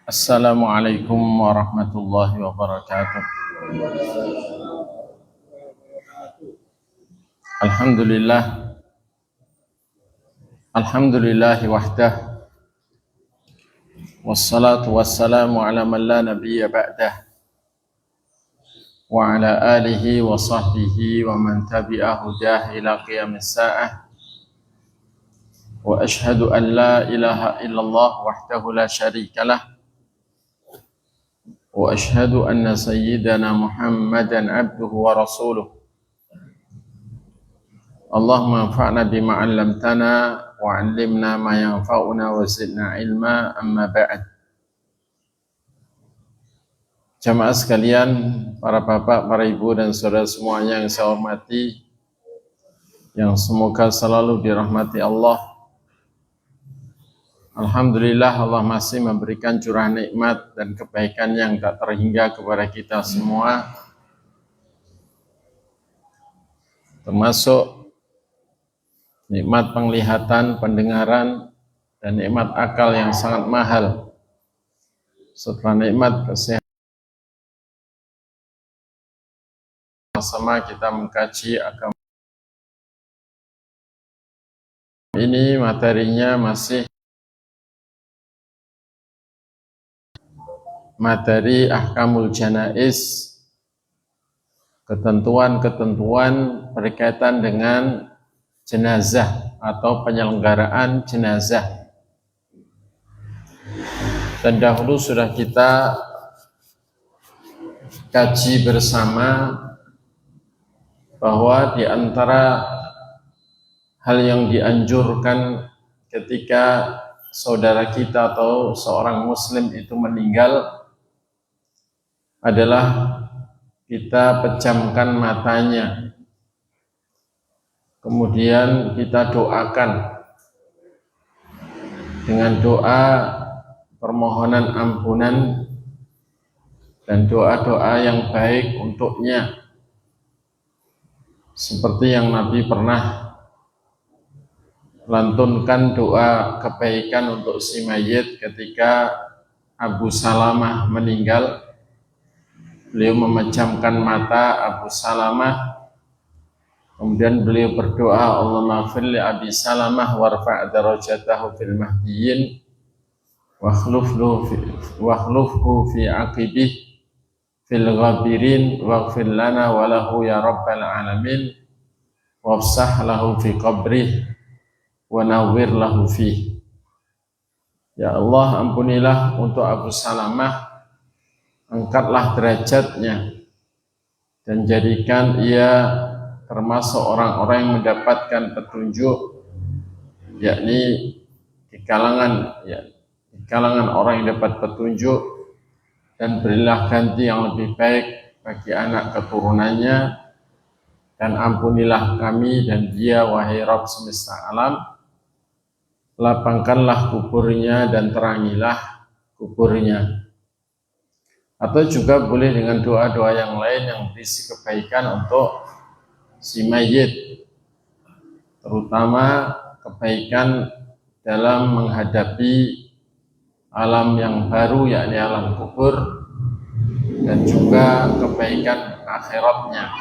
Assalamualaikum warahmatullahi wabarakatuh. Alhamdulillahi wahdah. Wassalatu wassalamu ala man la nabiyya ba'dah. Wa ala alihi wa sahbihi wa man tabi'a hudah ila qiyamis sa'ah. Wa ashhadu an la ilaha illallah wahdahu la syarikalah. Wa ashhadu anna sayyidana Muhammadan abduhu wa rasuluh. Allahumma anfa'na bima 'allamtana wa 'allimna ma yanfa'una wa zidna ilma, amma ba'd. Jamaah sekalian, para bapak, para ibu dan saudara semuanya yang saya hormati, yang semoga selalu dirahmati Allah. Alhamdulillah, Allah masih memberikan curah nikmat dan kebaikan yang tak terhingga kepada kita semua, termasuk nikmat penglihatan, pendengaran, dan nikmat akal yang sangat mahal. Setelah nikmat kesehatan, sama kita mengkaji agama ini, materinya masih materi ahkamul janaiz, ketentuan-ketentuan berkaitan dengan jenazah atau penyelenggaraan jenazah. Dan dahulu sudah kita kaji bersama bahwa di antara hal yang dianjurkan ketika saudara kita atau seorang muslim itu meninggal adalah kita pejamkan matanya, kemudian kita doakan dengan doa permohonan ampunan dan doa-doa yang baik untuknya, seperti yang Nabi pernah lantunkan doa kebaikan untuk si mayit ketika Abu Salamah meninggal. Beliau memejamkan mata Abu Salamah, kemudian beliau berdoa, Allahumma ighfir li Abi Salamah warfa' darajatahu fil mahdiyyin wakhlufhu fi aqibih fil ghabirin waghfir lana wa lahu ya rabbal alamin wafsah lahu fi qabrih wa nawwir lahu fi. Ya Allah, ampunilah untuk Abu Salamah, angkatlah derajatnya dan jadikan ia termasuk orang-orang yang mendapatkan petunjuk, yakni di kalangan orang yang dapat petunjuk, dan berilah ganti yang lebih baik bagi anak keturunannya, dan ampunilah kami dan dia, wahai Rabb semesta alam, lapangkanlah kuburnya dan terangilah kuburnya. Atau juga boleh dengan doa-doa yang lain yang berisi kebaikan untuk si mayit, terutama kebaikan dalam menghadapi alam yang baru, yakni alam kubur, dan juga kebaikan akhiratnya.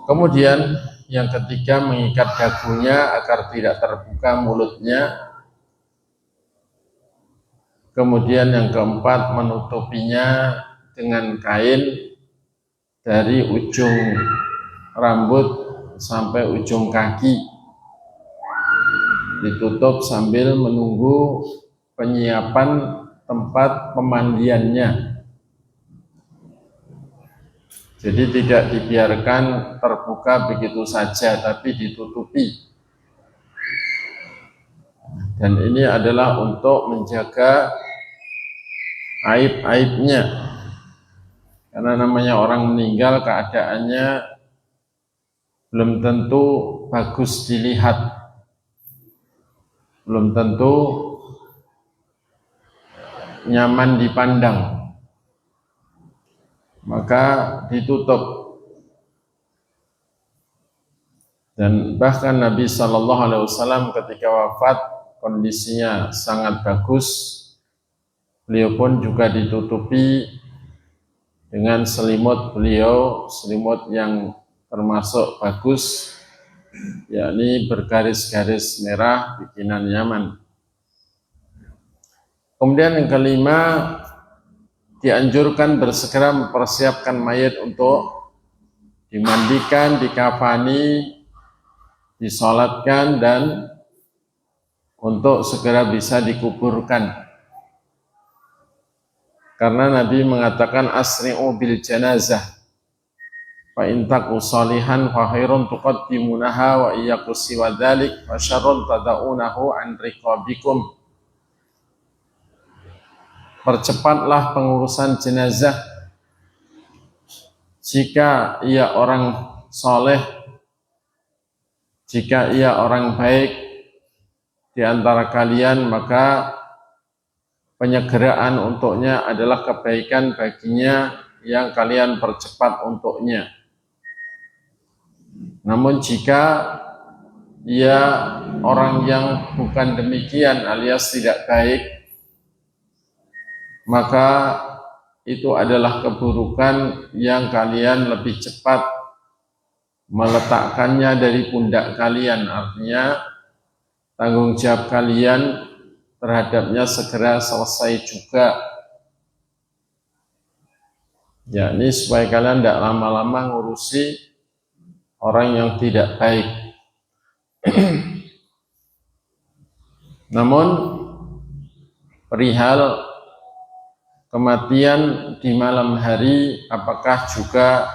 Kemudian yang ketiga, mengikat dagunya agar tidak terbuka mulutnya. Kemudian yang keempat, menutupinya dengan kain dari ujung rambut sampai ujung kaki, ditutup sambil menunggu penyiapan tempat pemandiannya. Jadi tidak dibiarkan terbuka begitu saja, tapi ditutupi. Dan ini adalah untuk menjaga aib-aibnya, karena namanya orang meninggal keadaannya belum tentu bagus dilihat, belum tentu nyaman dipandang, maka ditutup. Dan bahkan Nabi Shallallahu Alaihi Wasallam ketika wafat kondisinya sangat bagus, beliau pun juga ditutupi dengan selimut beliau, selimut yang termasuk bagus, yakni bergaris-garis merah bikinan Yaman. Kemudian yang kelima, dianjurkan bersegera mempersiapkan mayat untuk dimandikan, dikafani, disolatkan, dan untuk segera bisa dikuburkan. Karena Nabi mengatakan asri'u bil janazah fa in taku salihan fa khairun tuqaddimunaha wa iyyaku siwa dzalik fa syarrun tad'unahu an riqabikum. Percepatlah pengurusan jenazah jika ia orang soleh, jika ia orang baik di antara kalian, maka penyegeraan untuknya adalah kebaikan baginya yang kalian percepat untuknya. Namun jika ia orang yang bukan demikian alias tidak baik, maka itu adalah keburukan yang kalian lebih cepat meletakkannya dari pundak kalian. Artinya tanggung jawab kalian terhadapnya segera selesai juga, yakni supaya kalian tidak lama-lama ngurusi orang yang tidak baik. Namun perihal kematian di malam hari, apakah juga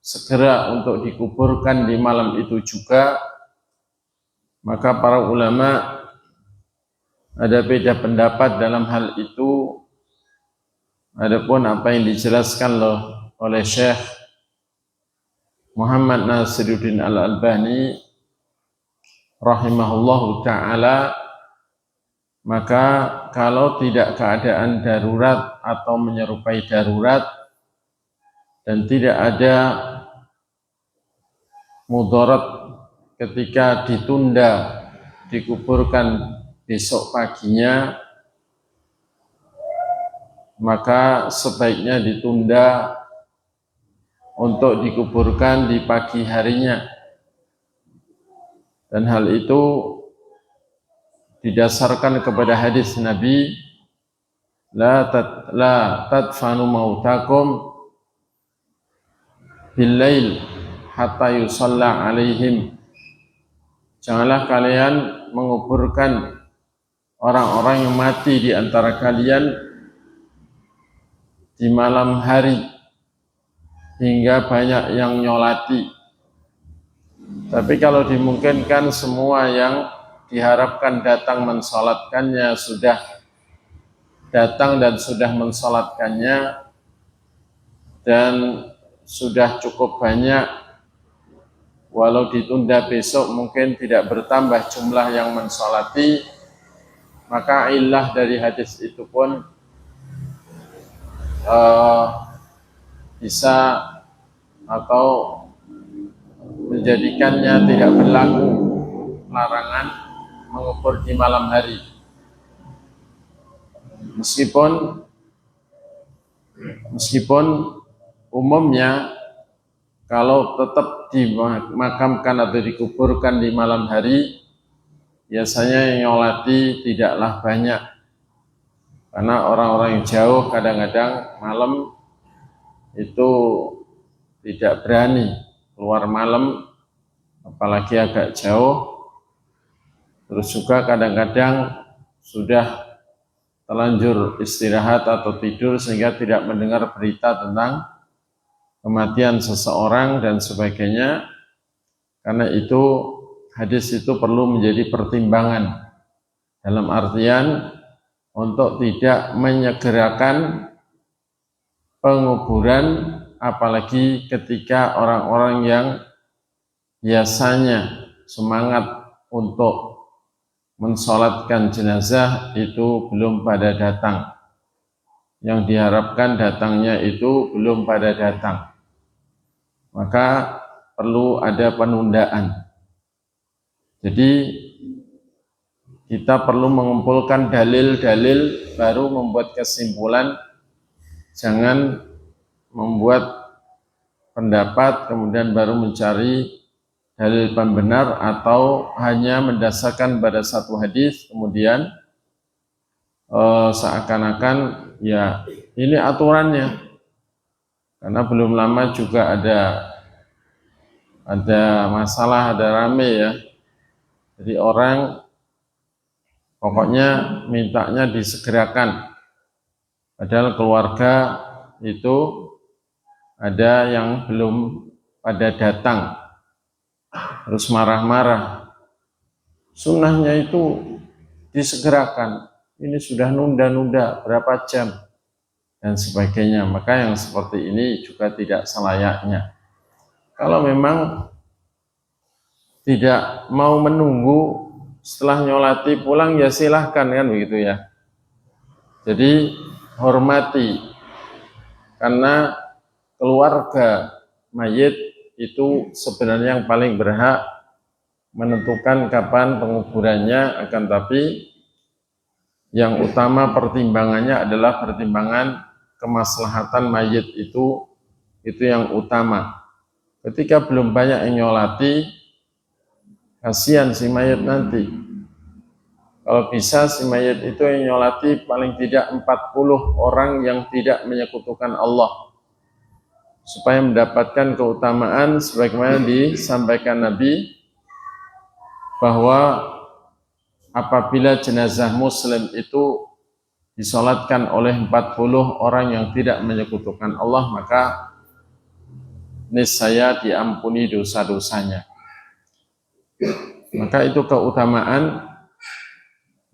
segera untuk dikuburkan di malam itu juga? Maka para ulama ada beda pendapat dalam hal itu. Adapun apa yang dijelaskan oleh Syekh Muhammad Nasiruddin Al-Albani rahimahullahu ta'ala, maka kalau tidak keadaan darurat atau menyerupai darurat dan tidak ada mudarat ketika ditunda dikuburkan besok paginya, maka sebaiknya ditunda untuk dikuburkan di pagi harinya. Dan hal itu didasarkan kepada hadis Nabi, la tadfanu mautakum bil-lail hatta yusalla alaihim. Janganlah kalian menguburkan orang-orang yang mati di antara kalian di malam hari hingga banyak yang nyolati. Tapi kalau dimungkinkan semua yang diharapkan datang mensolatkannya sudah datang dan sudah mensolatkannya, dan sudah cukup banyak, walau ditunda besok mungkin tidak bertambah jumlah yang mensolati, maka illah dari hadis itu pun bisa atau menjadikannya tidak berlaku larangan mengubur di malam hari. Meskipun umumnya kalau tetap dimakamkan atau dikuburkan di malam hari, biasanya yang nyolati tidaklah banyak, karena orang-orang yang jauh kadang-kadang malam itu tidak berani keluar malam, apalagi agak jauh. Terus juga kadang-kadang sudah terlanjur istirahat atau tidur sehingga tidak mendengar berita tentang kematian seseorang dan sebagainya. Karena itu hadis itu perlu menjadi pertimbangan, dalam artian untuk tidak menyegerakan penguburan, apalagi ketika orang-orang yang biasanya semangat untuk mensolatkan jenazah itu belum pada datang. Yang diharapkan datangnya itu belum pada datang. Maka perlu ada penundaan. Jadi kita perlu mengumpulkan dalil-dalil baru membuat kesimpulan. Jangan membuat pendapat kemudian baru mencari dalil pembenar atau hanya mendasarkan pada satu hadis kemudian seakan-akan ya ini aturannya. Karena belum lama juga ada masalah, ada rame ya. Jadi orang pokoknya mintanya disegerakan. Padahal keluarga itu ada yang belum pada datang. Terus marah-marah. Sunnahnya itu disegerakan. Ini sudah nunda-nunda berapa jam dan sebagainya. Maka yang seperti ini juga tidak selayaknya. Kalau memang tidak mau menunggu setelah nyolati pulang ya silahkan kan begitu ya. Jadi hormati karena keluarga mayit itu sebenarnya yang paling berhak menentukan kapan penguburannya, akan tapi yang utama pertimbangannya adalah pertimbangan kemaslahatan mayit itu yang utama. Ketika belum banyak yang nyolati, kasihan si mayit nanti. Kalau bisa si mayit itu yang nyolati paling tidak 40 orang yang tidak menyekutukan Allah, supaya mendapatkan keutamaan sebagaimana disampaikan Nabi bahwa apabila jenazah muslim itu disolatkan oleh 40 orang yang tidak menyekutukan Allah, maka niscaya diampuni dosa-dosanya. Maka itu keutamaan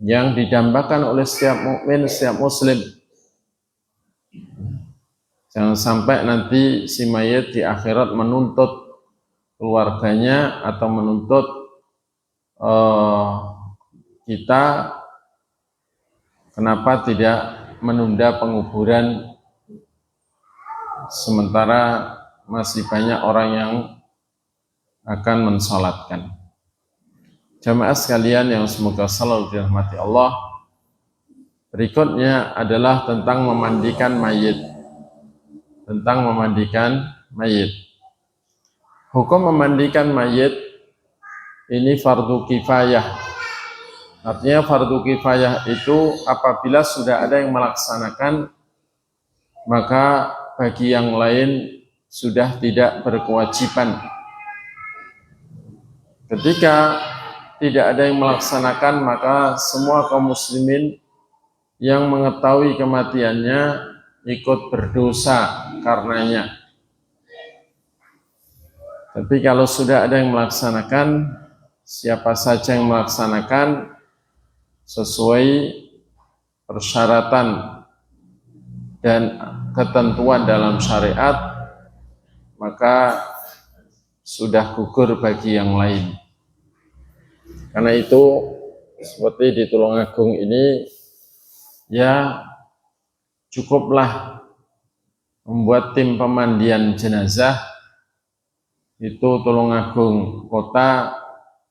yang didambakan oleh setiap mukmin, setiap muslim. Jangan sampai nanti si mayit di akhirat menuntut keluarganya atau menuntut kita kenapa tidak menunda penguburan sementara masih banyak orang yang akan mensolatkan. Jamaah sekalian yang semoga selalu dirahmati Allah, berikutnya adalah tentang memandikan mayit. Hukum memandikan mayit ini fardu kifayah. Artinya fardu kifayah itu apabila sudah ada yang melaksanakan, maka bagi yang lain sudah tidak berkewajiban. Ketika tidak ada yang melaksanakan, maka semua kaum muslimin yang mengetahui kematiannya ikut berdosa karenanya. Tapi kalau sudah ada yang melaksanakan, siapa saja yang melaksanakan sesuai persyaratan dan ketentuan dalam syariat, maka sudah gugur bagi yang lain. Karena itu seperti di Tulungagung ini ya cukuplah membuat tim pemandian jenazah. Itu Tulungagung Kota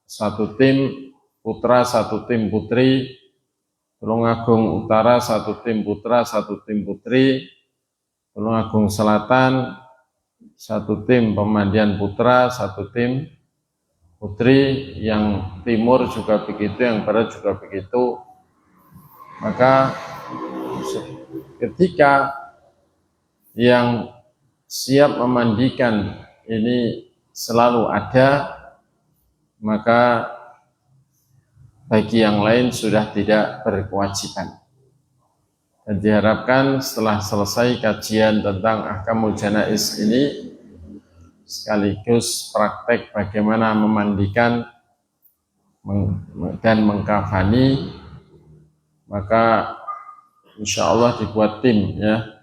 satu tim, Putra satu tim putri, Tulungagung Utara satu tim putra, satu tim putri, Tulungagung Selatan satu tim pemandian putra, satu tim putri, yang timur juga begitu, yang barat juga begitu. Maka ketika yang siap memandikan ini selalu ada, maka bagi yang lain sudah tidak berkewajiban. Dan diharapkan setelah selesai kajian tentang ahkamul janaiz ini, sekaligus praktek bagaimana memandikan dan mengkafani, maka insya Allah dibuat tim ya,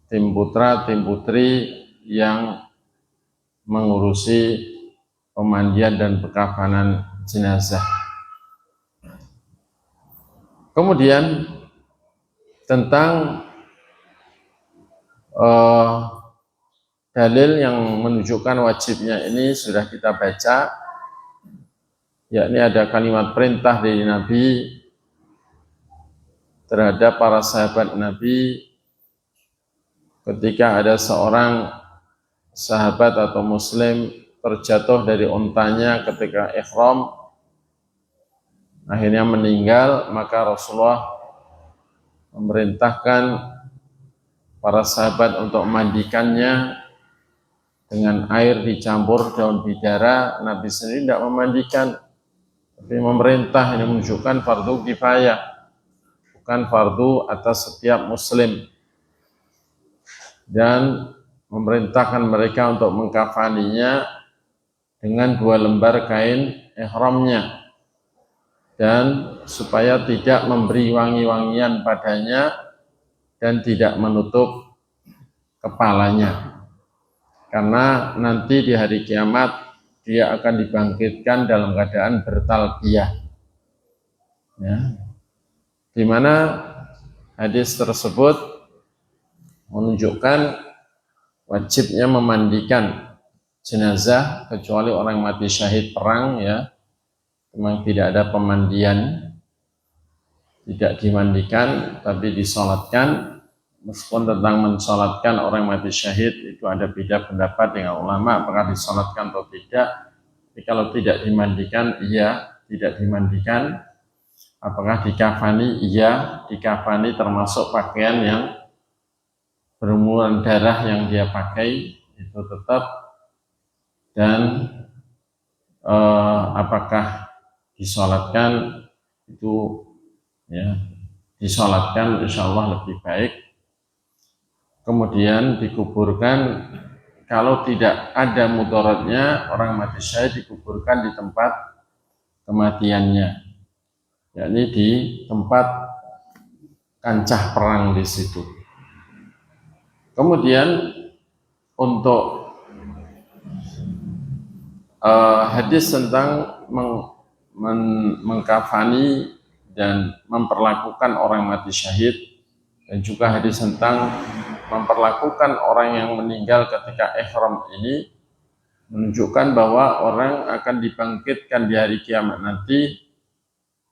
tim putra, tim putri yang mengurusi pemandian dan pekafanan jenazah. Kemudian tentang dalil yang menunjukkan wajibnya ini sudah kita baca, yakni ada kalimat perintah dari Nabi terhadap para sahabat Nabi ketika ada seorang sahabat atau muslim terjatuh dari untanya ketika ihram, akhirnya meninggal, maka Rasulullah memerintahkan para sahabat untuk memandikannya dengan air dicampur daun bidara. Nabi sendiri tidak memandikan, tapi memerintah. Ini menunjukkan fardu kifayah, bukan fardu atas setiap muslim. Dan memerintahkan mereka untuk mengkafaninya dengan 2 lembar kain ihramnya, dan supaya tidak memberi wangi-wangian padanya dan tidak menutup kepalanya, karena nanti di hari kiamat dia akan dibangkitkan dalam keadaan bertalbiyah, ya. Di mana hadis tersebut menunjukkan wajibnya memandikan jenazah kecuali orang mati syahid perang, ya, memang tidak ada pemandian, tidak dimandikan tapi disolatkan. Meskipun tentang mensolatkan orang mati syahid itu ada beda pendapat dengan ulama apakah disolatkan atau tidak. Tapi kalau tidak dimandikan, iya, tidak dimandikan. Apakah dikafani? Iya, dikafani, termasuk pakaian yang berlumuran darah yang dia pakai itu tetap. Dan apakah disolatkan, itu ya disolatkan insya Allah lebih baik. Kemudian dikuburkan, kalau tidak ada mudaratnya, orang mati syahid dikuburkan di tempat kematiannya, yakni di tempat kancah perang di situ. Kemudian untuk hadis tentang mengkafani dan memperlakukan orang mati syahid, dan juga hadis tentang memperlakukan orang yang meninggal ketika ihram ini menunjukkan bahwa orang akan dibangkitkan di hari kiamat nanti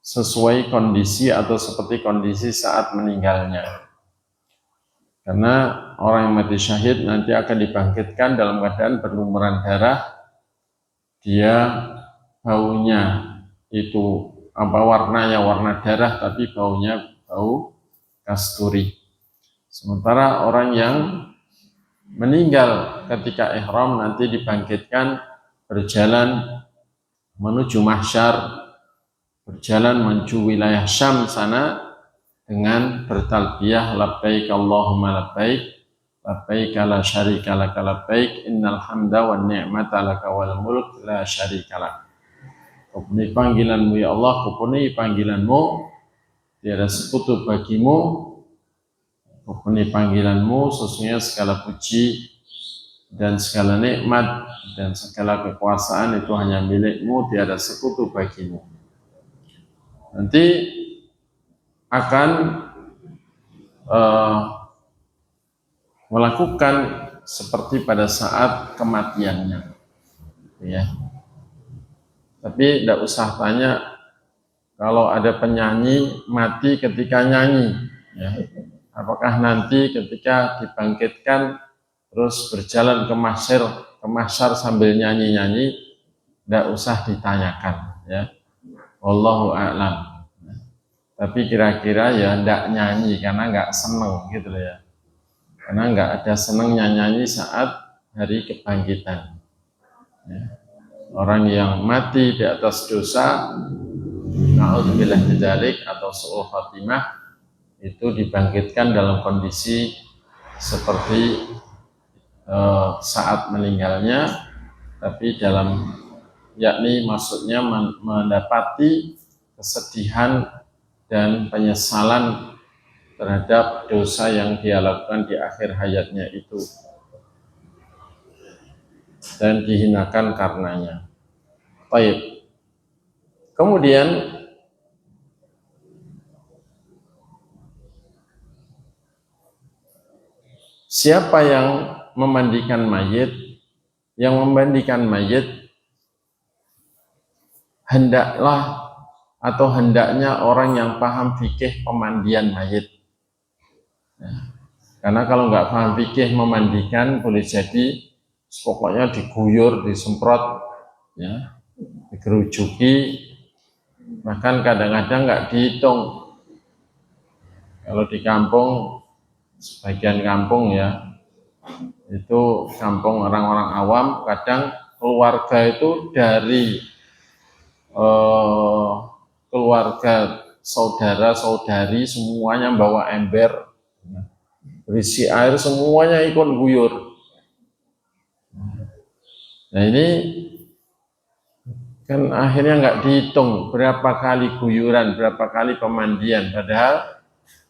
sesuai kondisi atau seperti kondisi saat meninggalnya. Karena orang yang mati syahid nanti akan dibangkitkan dalam keadaan berlumuran darah, dia baunya itu warnanya warna darah, tapi baunya bau kasturi. Sementara orang yang meninggal ketika ihram nanti dibangkitkan berjalan menuju mahsyar, berjalan menuju wilayah Syam sana dengan bertalbiyah labbaik Allahumma labbaik, labbaik la syarika laka labbaik, innal hamda wan ni'mata laka wal mulk la syarika lak. Kupuni panggilanmu ya Allah, kupuni panggilanmu, tiada sekutu bagimu. Kupuni panggilanmu, sesungguhnya segala puji dan segala nikmat dan segala kekuasaan itu hanya milikmu, tiada sekutu bagimu. Nanti akan melakukan seperti pada saat kematiannya, ya. Tapi tidak usah tanya kalau ada penyanyi mati ketika nyanyi, ya. Apakah nanti ketika dibangkitkan terus berjalan ke mahsyar sambil nyanyi-nyanyi? Tidak usah ditanyakan, ya. Wallahu a'lam. Tapi kira-kira ya tidak nyanyi karena nggak seneng gitu loh, ya. Karena nggak ada seneng nyanyi saat hari kebangkitan, ya. Orang yang mati di atas dosa, na'udzubillah dzalik, atau su'ul khatimah, itu dibangkitkan dalam kondisi seperti saat meninggalnya, tapi yakni maksudnya mendapati kesedihan dan penyesalan terhadap dosa yang dia lakukan di akhir hayatnya itu dan dihinakan karenanya. Baik. Kemudian siapa yang memandikan mayit? Yang memandikan mayit hendaklah atau hendaknya orang yang paham fikih pemandian mayit. Karena kalau nggak paham fikih memandikan, boleh jadi pokoknya diguyur, disemprot, ya, digerujuki, bahkan kadang-kadang nggak dihitung. Kalau di kampung, sebagian kampung ya, itu kampung orang-orang awam, kadang keluarga itu dari keluarga saudara-saudari semuanya bawa ember berisi air, semuanya ikut guyur. Nah ini kan akhirnya nggak dihitung berapa kali guyuran, berapa kali pemandian, padahal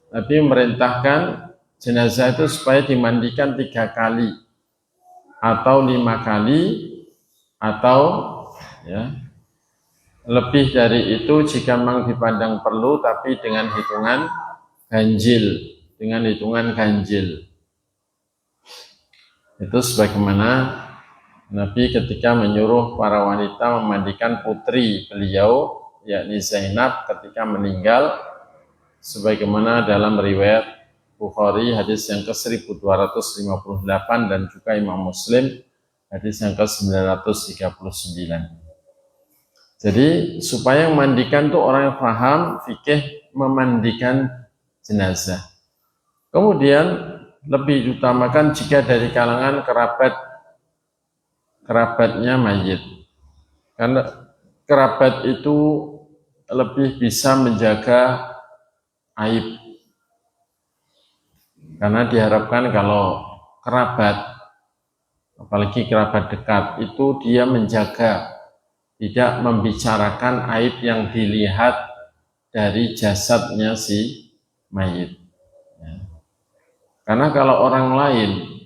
Nabi memerintahkan jenazah itu supaya dimandikan 3 kali atau 5 kali atau ya lebih dari itu jika memang dipandang perlu, tapi dengan hitungan ganjil, itu sebagaimana Nabi ketika menyuruh para wanita memandikan putri beliau, yakni Zainab, ketika meninggal, sebagaimana dalam riwayat Bukhari hadis yang ke-1258 dan juga Imam Muslim hadis yang ke-939. Jadi supaya memandikan itu orang yang paham fikih memandikan jenazah. Kemudian lebih diutamakan jika dari kalangan kerabatnya mayit. Karena kerabat itu lebih bisa menjaga aib. Karena diharapkan kalau kerabat, apalagi kerabat dekat, itu dia menjaga, tidak membicarakan aib yang dilihat dari jasadnya si mayit. Ya. Karena kalau orang lain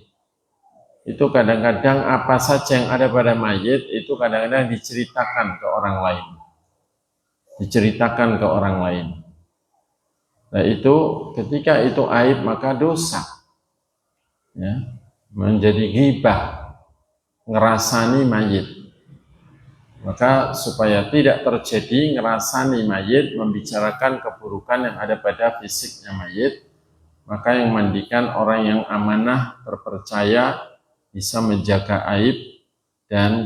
itu kadang-kadang apa saja yang ada pada mayit itu kadang-kadang diceritakan ke orang lain. Nah itu ketika itu aib maka dosa, ya, menjadi ghibah, ngerasani mayit. Maka supaya tidak terjadi ngerasani mayit, membicarakan keburukan yang ada pada fisiknya mayit, maka yang mandikan orang yang amanah, terpercaya, bisa menjaga aib, dan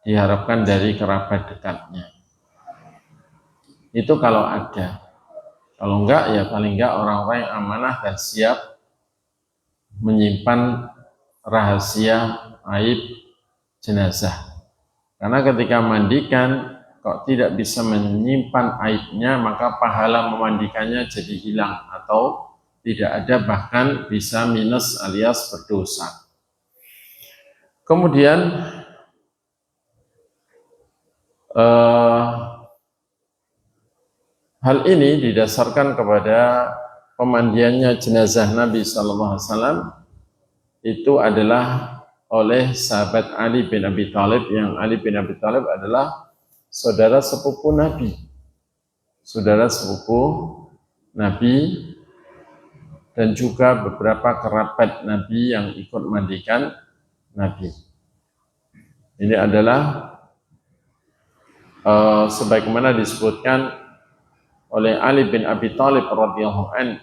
diharapkan dari kerabat dekatnya. Itu kalau ada. Kalau enggak, ya paling enggak orang-orang yang amanah dan siap menyimpan rahasia aib jenazah. Karena ketika mandikan, kok tidak bisa menyimpan aibnya, maka pahala memandikannya jadi hilang atau tidak ada, bahkan bisa minus alias berdosa. Kemudian hal ini didasarkan kepada pemandiannya jenazah Nabi SAW itu adalah oleh sahabat Ali bin Abi Thalib, yang Ali bin Abi Thalib adalah saudara sepupu Nabi, dan juga beberapa kerabat Nabi yang ikut mandikan Nabi. Ini adalah sebagaimana disebutkan oleh Ali bin Abi Thalib radhiyallahu anhu,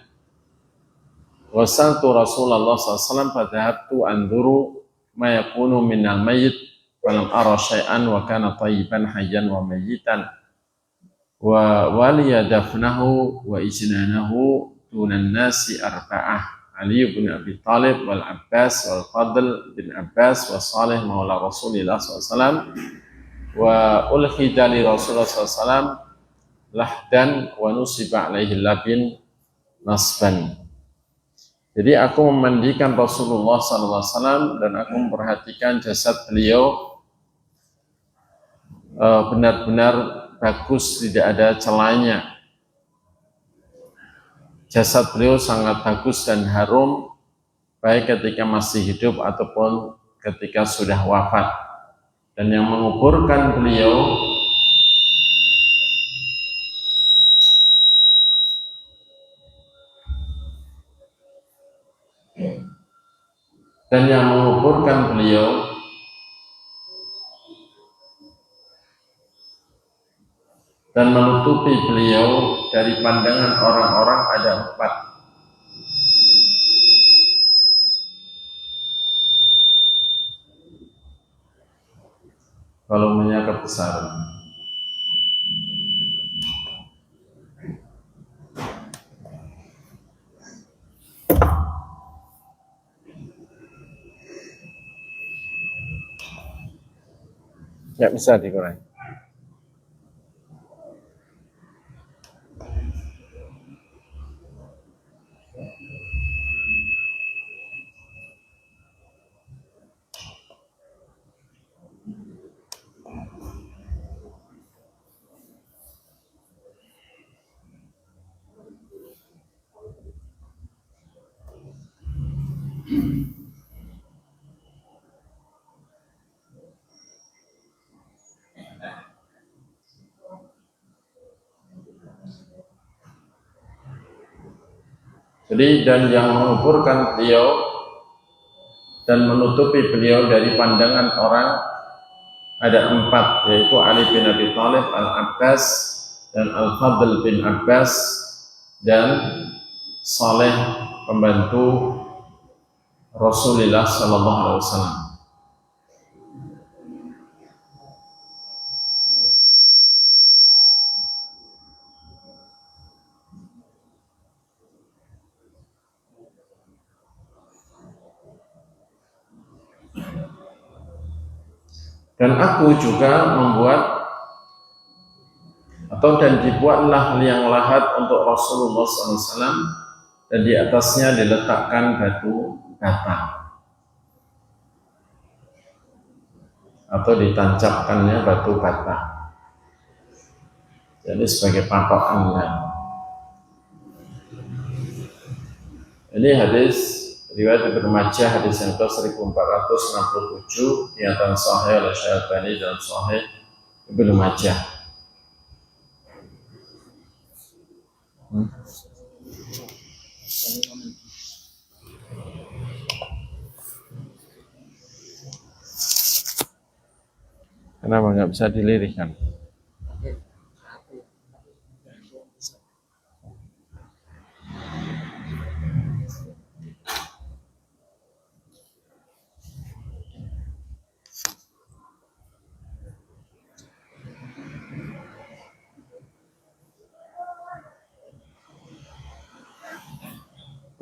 wasaltu Rasulullah SAW fadhahabtu anzuru ma yakunu minal mayyit walam ara syai'an wa kana tayyiban hayyan wa mayyitan wa waliya dafnahu wa ijnanahu dunan nasi arba'ah, Ali bin Abi Thalib wal Abbas wal Fadl bin Abbas wa Salih maula Rasulillah SAW wa ulkhida li Rasulullah SAW lahdan wa nusiba alaihi labin nasban. Jadi aku memandikan Rasulullah SAW dan aku memperhatikan jasad beliau benar-benar bagus, tidak ada celahnya. Jasad beliau sangat bagus dan harum, baik ketika masih hidup ataupun ketika sudah wafat. dan yang menguburkan beliau dan menutupi beliau dari pandangan orang-orang ada 4. Volumenya kebesaran. Ya bisa dikurangi. Jadi dan yang menguburkan beliau dan menutupi beliau dari pandangan orang ada 4, yaitu Ali bin Abi Thalib, Al-Abbas dan Al-Fadl bin Abbas dan Saleh pembantu Rasulullah sallallahu alaihi wasallam. Dan aku juga membuat dan dibuatlah liang lahat untuk Rasulullah SAW dan di atasnya diletakkan batu bata atau ditancapkannya batu bata, jadi sebagai patokannya. Ini hadis riwayat Ibnu Majah, hadis yang ke-1467, dinyatakan sahih oleh Syalbani dalam Sahih Ibnu Majah. Kenapa nggak bisa dilirikkan?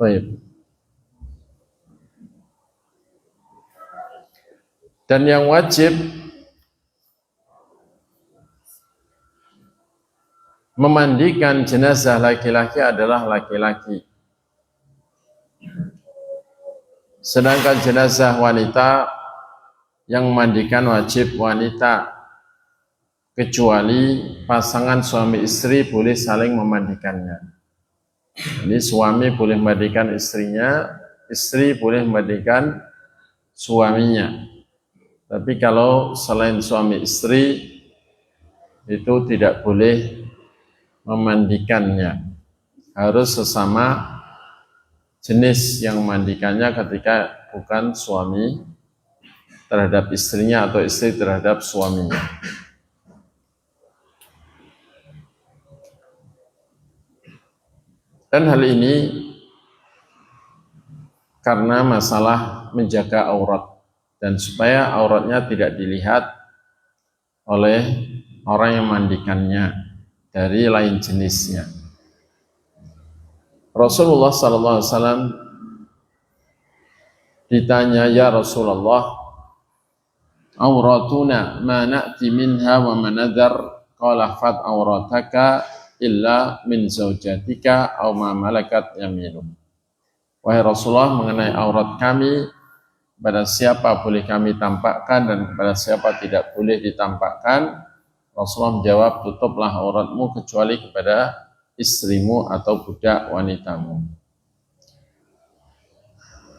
Baik. Dan yang wajib memandikan jenazah laki-laki adalah laki-laki. Sedangkan jenazah wanita yang memandikan wajib wanita, kecuali pasangan suami istri boleh saling memandikannya. Ini suami boleh memandikan istrinya, istri boleh memandikan suaminya. Tapi kalau selain suami istri itu tidak boleh memandikannya. Harus sesama jenis yang memandikannya ketika bukan suami terhadap istrinya atau istri terhadap suaminya. Dan hal ini karena masalah menjaga aurat dan supaya auratnya tidak dilihat oleh orang yang memandikannya dari lain jenisnya. Rasulullah SAW ditanya, ya Rasulullah, auratuna ma na'ti minha wa manadhar, qala fat aurataka illa min zaujatika aw ma malakat yaminuk. Wahai Rasulullah, mengenai aurat kami, kepada siapa boleh kami tampakkan dan kepada siapa tidak boleh ditampakkan, Rasulullah menjawab, tutuplah auratmu kecuali kepada istrimu atau budak wanitamu.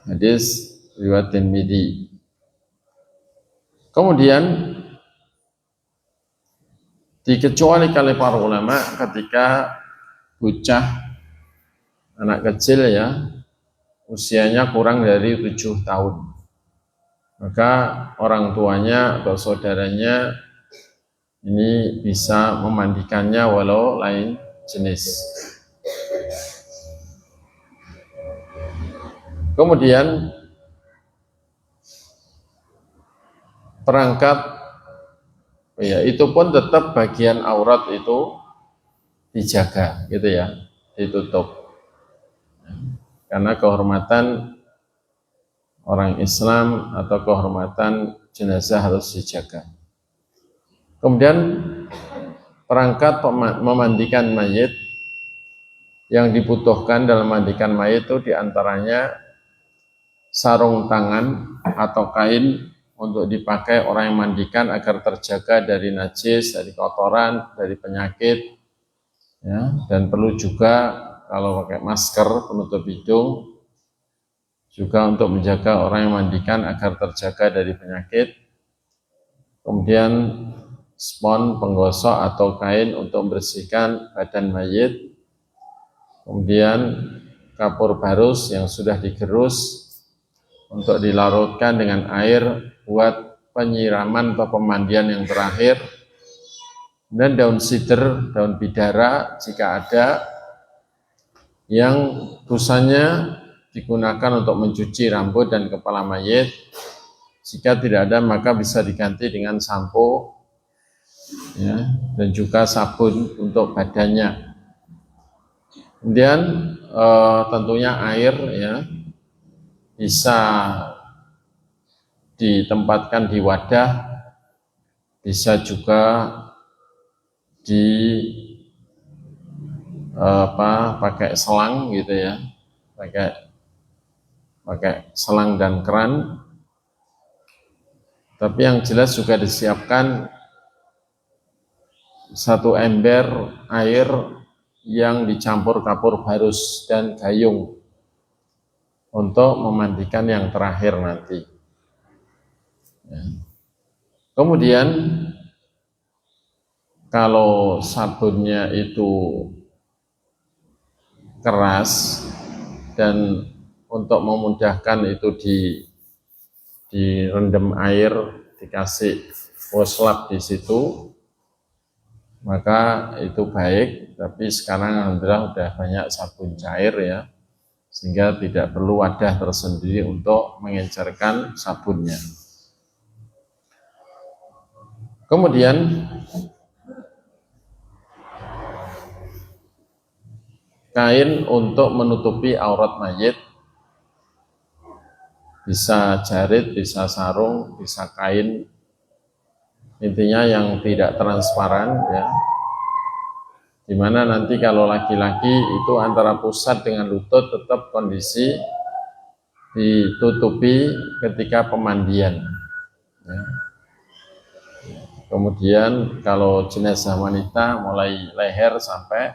Hadis riwayat Tirmidzi. Kemudian Dikecualikan oleh para ulama ketika bocah anak kecil ya usianya kurang dari 7 tahun, maka orang tuanya atau saudaranya ini bisa memandikannya walau lain jenis. Kemudian perangkat ya itu pun tetap bagian aurat itu dijaga gitu ya, ditutup, karena kehormatan orang Islam atau kehormatan jenazah harus dijaga. Kemudian perangkat memandikan mayit yang dibutuhkan dalam memandikan mayit itu diantaranya sarung tangan atau kain untuk dipakai orang yang mandikan agar terjaga dari najis, dari kotoran, dari penyakit, ya. Dan perlu juga kalau pakai masker penutup hidung juga untuk menjaga orang yang mandikan agar terjaga dari penyakit. Kemudian spons penggosok atau kain untuk membersihkan badan mayit. Kemudian kapur barus yang sudah digerus untuk dilarutkan dengan air buat penyiraman atau pemandian yang terakhir. Dan daun sidr, daun bidara jika ada, yang busanya digunakan untuk mencuci rambut dan kepala mayit. Jika tidak ada maka bisa diganti dengan sampo ya, dan juga sabun untuk badannya. Kemudian tentunya air ya bisa ditempatkan di wadah, bisa juga pakai selang gitu ya, pakai selang dan keran. Tapi yang jelas juga disiapkan satu ember air yang dicampur kapur barus dan gayung untuk memandikan yang terakhir nanti. Ya. Kemudian kalau sabunnya itu keras dan untuk memudahkan itu direndam air, dikasih woslap di situ, maka itu baik. Tapi sekarang alhamdulillah udah banyak sabun cair ya, sehingga tidak perlu wadah tersendiri untuk mengencerkan sabunnya. Kemudian kain untuk menutupi aurat mayit, bisa jarit, bisa sarung, bisa kain, intinya yang tidak transparan ya, dimana nanti kalau laki-laki itu antara pusat dengan lutut tetap kondisi ditutupi ketika pemandian ya. Kemudian kalau jenazah wanita mulai leher sampai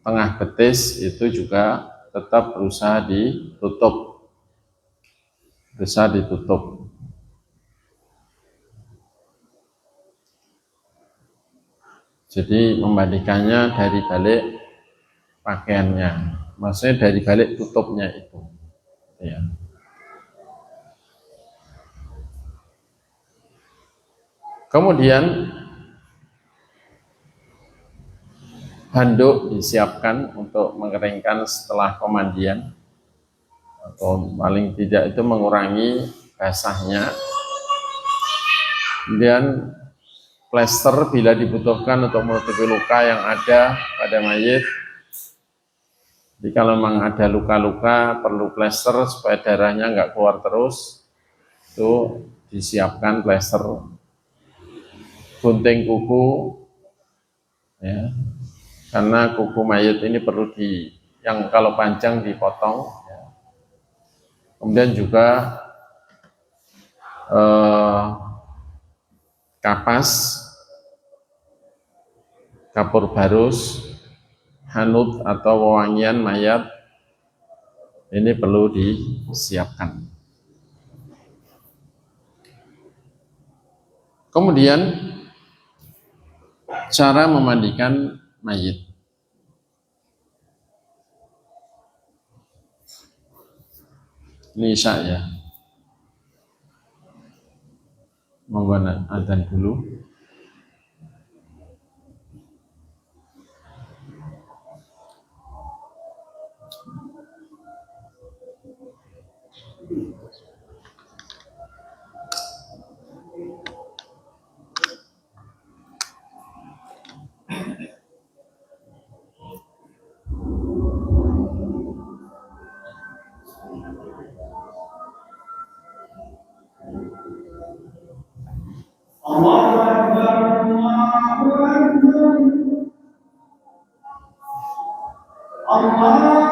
tengah betis itu juga tetap berusaha ditutup. Jadi memandikannya dari balik pakaiannya, maksudnya dari balik tutupnya itu. Ya. Kemudian handuk disiapkan untuk mengeringkan setelah pemandian, atau paling tidak itu mengurangi basahnya. Kemudian plester bila dibutuhkan untuk menutupi luka yang ada pada mayit. Jadi kalau memang ada luka-luka perlu plester supaya darahnya nggak keluar terus, itu disiapkan plester. Gunting kuku, ya, karena kuku mayit ini perlu yang kalau panjang dipotong. Ya. Kemudian juga kapas, kapur barus, hanut atau wewangian mayat ini perlu disiapkan. Kemudian Cara memandikan mayit. Ini Isya ya. Monggo adzan dulu. Allahu Akbar, Allahu Akbar.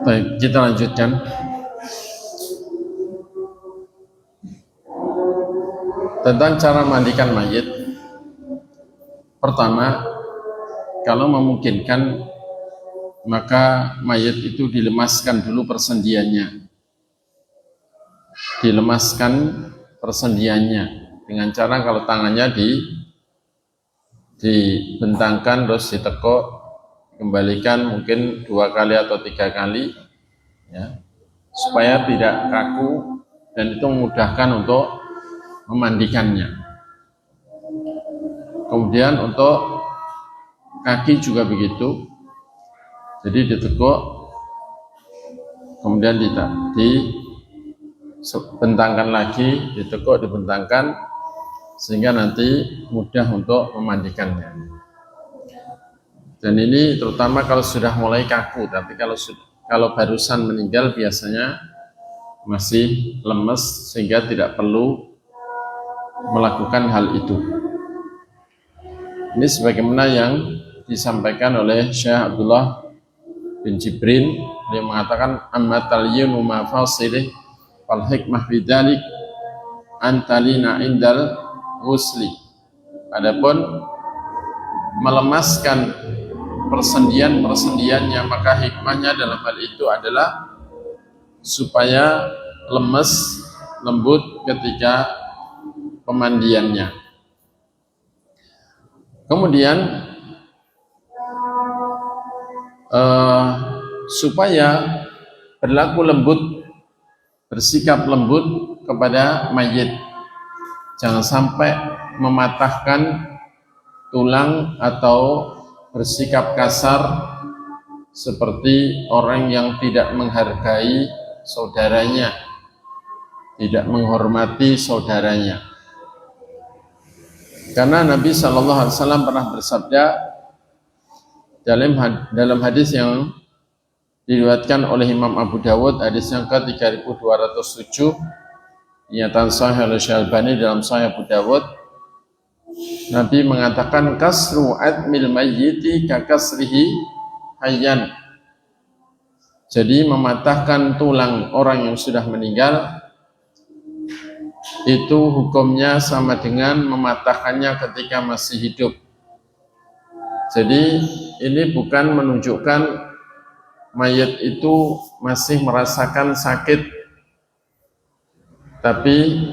Baik, kita lanjutkan. Tentang cara mandikan mayit. Pertama, kalau memungkinkan, maka mayit itu dilemaskan dulu persendiannya. Dilemaskan persendiannya dengan cara kalau tangannya dibentangkan terus ditekuk, kembalikan mungkin 2 kali atau 3 kali, ya, supaya tidak kaku dan itu memudahkan untuk memandikannya. Kemudian untuk kaki juga begitu, jadi ditekuk, kemudian dibentangkan lagi, ditekuk, dibentangkan, sehingga nanti mudah untuk memandikannya. Dan ini terutama kalau sudah mulai kaku, tapi kalau barusan meninggal biasanya masih lemes sehingga tidak perlu melakukan hal itu. Ini sebagaimana yang disampaikan oleh Syekh Abdullah bin Jibrin, yang mengatakan amma talyinu ma fasilih wal hikmah bidzalik antalina indal ghusli. Adapun melemaskan persendiannya, maka hikmahnya dalam hal itu adalah supaya lemes, lembut ketika pemandiannya. Kemudian supaya berlaku lembut, bersikap lembut kepada mayit, jangan sampai mematahkan tulang atau bersikap kasar seperti orang yang tidak menghargai saudaranya, tidak menghormati saudaranya. Karena Nabi SAW pernah bersabda dalam hadis yang diriwayatkan oleh Imam Abu Dawud, hadis yang ke-3207, niatan Sahih Al-Syalbani dalam Sahih Abu Dawud, Nabi mengatakan kasru admil mayyiti kakasrihi hayyan. Jadi mematahkan tulang orang yang sudah meninggal itu hukumnya sama dengan mematahkannya ketika masih hidup. Jadi ini bukan menunjukkan mayat itu masih merasakan sakit, tapi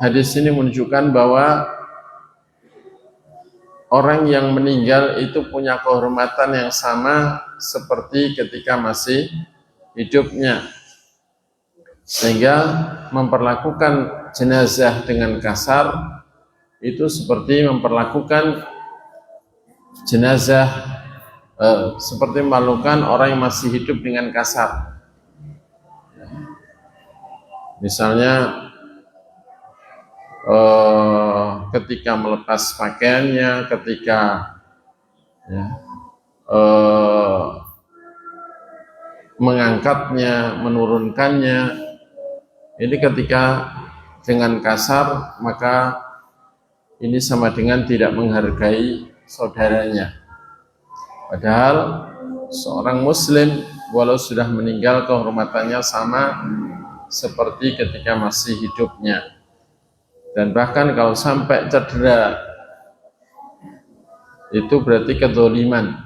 hadis ini menunjukkan bahwa orang yang meninggal itu punya kehormatan yang sama seperti ketika masih hidupnya, sehingga memperlakukan jenazah dengan kasar itu seperti memperlakukan jenazah seperti memperlakukan orang yang masih hidup dengan kasar. Misalnya ketika melepas pakaiannya, ketika mengangkatnya, menurunkannya, ini ketika dengan kasar, maka ini sama dengan tidak menghargai saudaranya. Padahal seorang muslim walau sudah meninggal kehormatannya sama seperti ketika masih hidupnya. Dan bahkan kalau sampai cedera itu berarti kedzaliman,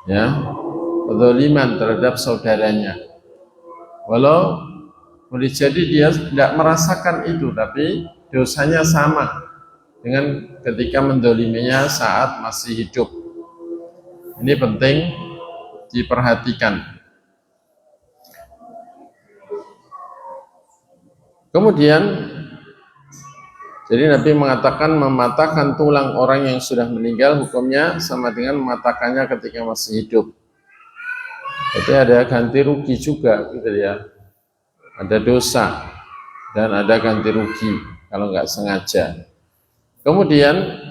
ya, kedzaliman terhadap saudaranya. Walau boleh jadi dia tidak merasakan itu, tapi dosanya sama dengan ketika mendoliminya saat masih hidup. Ini penting diperhatikan. Kemudian, jadi Nabi mengatakan mematahkan tulang orang yang sudah meninggal hukumnya sama dengan mematahkannya ketika masih hidup. Jadi ada ganti rugi juga, gitu ya. Ada dosa dan ada ganti rugi kalau nggak sengaja. Kemudian